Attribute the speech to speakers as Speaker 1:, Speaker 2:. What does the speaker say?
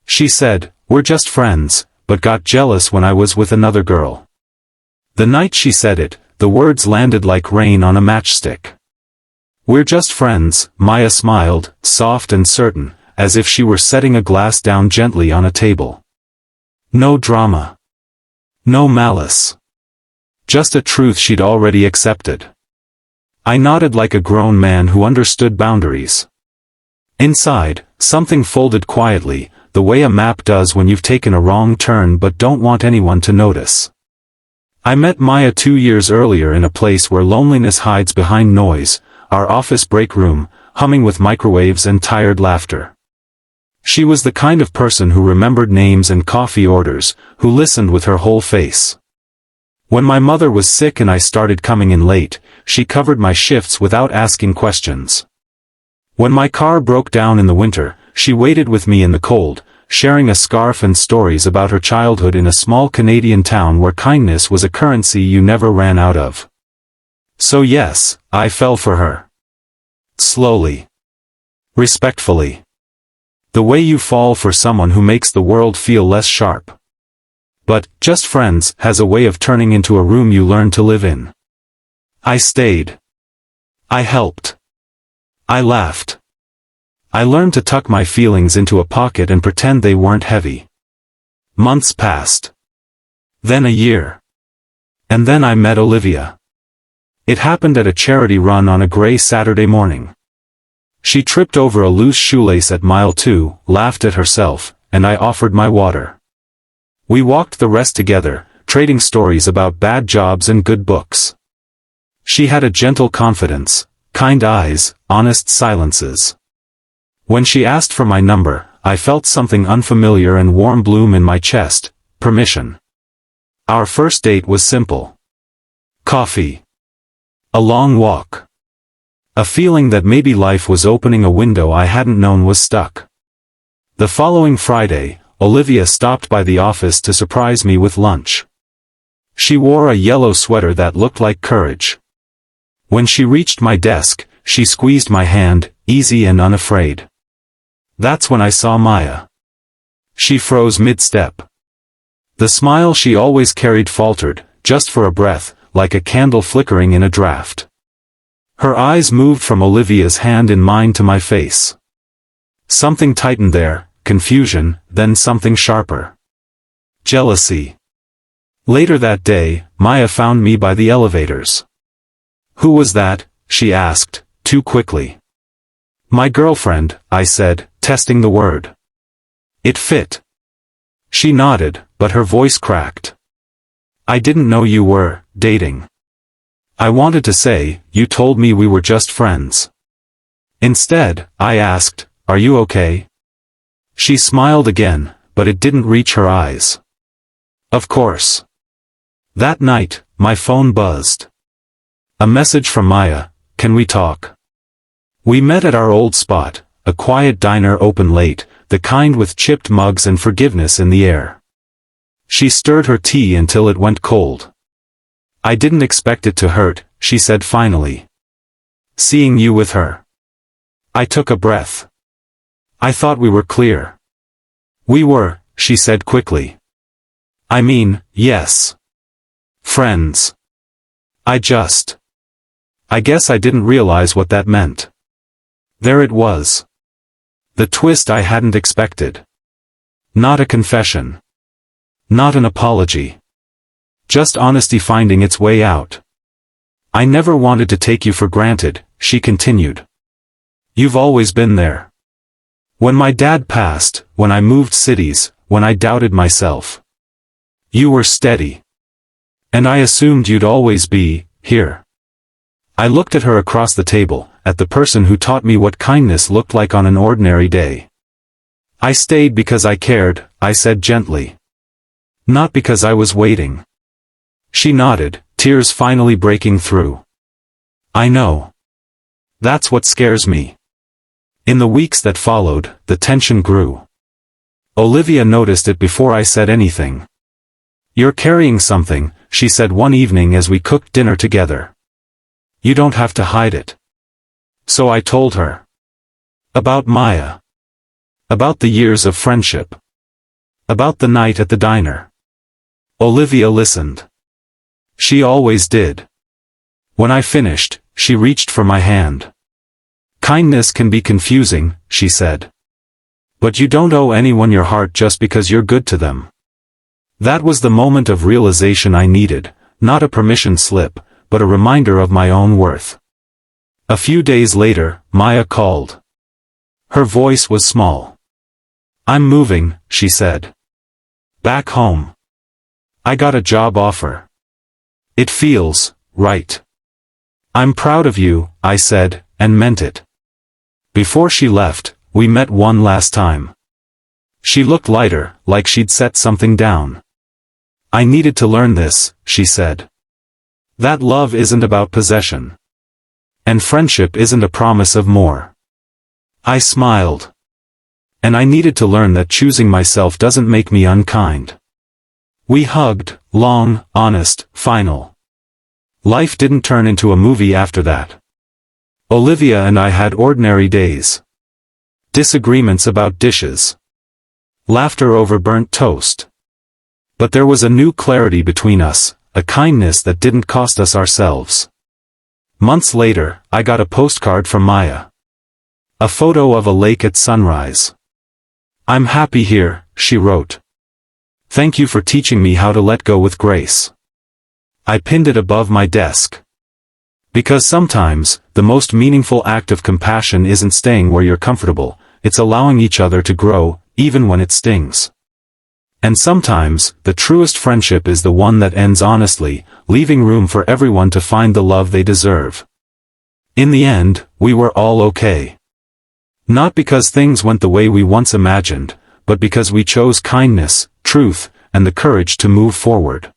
Speaker 1: She said, "We're just friends," but got jealous when I was with another girl. The night she said it, the words landed like rain on a matchstick. "We're just friends," Maya smiled, soft and certain, as if she were setting a glass down gently on a table. No drama. No malice. Just a truth she'd already accepted. I nodded like a grown man who understood boundaries. Inside, something folded quietly, the way a map does when you've taken a wrong turn but don't want anyone to notice. I met Maya 2 years earlier in a place where loneliness hides behind noise, our office break room, humming with microwaves and tired laughter. She was the kind of person who remembered names and coffee orders, who listened with her whole face. When my mother was sick and I started coming in late, she covered my shifts without asking questions. When my car broke down in the winter, she waited with me in the cold, sharing a scarf and stories about her childhood in a small Canadian town where kindness was a currency you never ran out of. So yes, I fell for her. Slowly. Respectfully. The way you fall for someone who makes the world feel less sharp. But, just friends, has a way of turning into a room you learn to live in. I stayed. I helped. I laughed. I learned to tuck my feelings into a pocket and pretend they weren't heavy. Months passed. Then a year. And then I met Olivia. It happened at a charity run on a gray Saturday morning. She tripped over a loose shoelace at mile 2, laughed at herself, and I offered my water. We walked the rest together, trading stories about bad jobs and good books. She had a gentle confidence, kind eyes, honest silences. When she asked for my number, I felt something unfamiliar and warm bloom in my chest, permission. Our first date was simple. Coffee. A long walk. A feeling that maybe life was opening a window I hadn't known was stuck. The following Friday, Olivia stopped by the office to surprise me with lunch. She wore a yellow sweater that looked like courage. When she reached my desk, she squeezed my hand, easy and unafraid. That's when I saw Maya. She froze mid-step. The smile she always carried faltered, just for a breath, like a candle flickering in a draft. Her eyes moved from Olivia's hand in mine to my face. Something tightened there, confusion, then something sharper. Jealousy. Later that day, Maya found me by the elevators. "Who was that?" she asked, too quickly. "My girlfriend," I said, testing the word. It fit. She nodded, but her voice cracked. "I didn't know you were dating." I wanted to say, "You told me we were just friends." Instead, I asked, "Are you okay?" She smiled again, but it didn't reach her eyes. Of course. That night, my phone buzzed. A message from Maya, "Can we talk?" We met at our old spot, a quiet diner open late, the kind with chipped mugs and forgiveness in the air. She stirred her tea until it went cold. "I didn't expect it to hurt," she said finally. "Seeing you with her." I took a breath. "I thought we were clear." "We were," she said quickly. "I mean, yes. Friends. I guess I didn't realize what that meant." There it was. The twist I hadn't expected. Not a confession. Not an apology. Just honesty finding its way out. "I never wanted to take you for granted," she continued. "You've always been there. When my dad passed, when I moved cities, when I doubted myself. You were steady. And I assumed you'd always be here." I looked at her across the table, at the person who taught me what kindness looked like on an ordinary day. "I stayed because I cared," I said gently. "Not because I was waiting." She nodded, tears finally breaking through. "I know. That's what scares me." In the weeks that followed, the tension grew. Olivia noticed it before I said anything. "You're carrying something," she said one evening as we cooked dinner together. "You don't have to hide it." So I told her. About Maya. About the years of friendship. About the night at the diner. Olivia listened. She always did. When I finished, she reached for my hand. Kindness can be confusing, she said. But you don't owe anyone your heart just because you're good to them. That was the moment of realization I needed, not a permission slip, but a reminder of my own worth. A few days later, Maya called. Her voice was small. I'm moving, she said. Back home. I got a job offer. It feels right. I'm proud of you, I said, and meant it. Before she left, we met one last time. She looked lighter, like she'd set something down. I needed to learn this, she said. That love isn't about possession. And friendship isn't a promise of more. I smiled. And I needed to learn that choosing myself doesn't make me unkind. We hugged, long, honest, final. Life didn't turn into a movie after that. Olivia and I had ordinary days. Disagreements about dishes. Laughter over burnt toast. But there was a new clarity between us, a kindness that didn't cost us ourselves. Months later, I got a postcard from Maya. A photo of a lake at sunrise. I'm happy here, she wrote. Thank you for teaching me how to let go with grace. I pinned it above my desk. Because sometimes, the most meaningful act of compassion isn't staying where you're comfortable, it's allowing each other to grow, even when it stings. And sometimes, the truest friendship is the one that ends honestly, leaving room for everyone to find the love they deserve. In the end, we were all okay. Not because things went the way we once imagined, but because we chose kindness, truth, and the courage to move forward.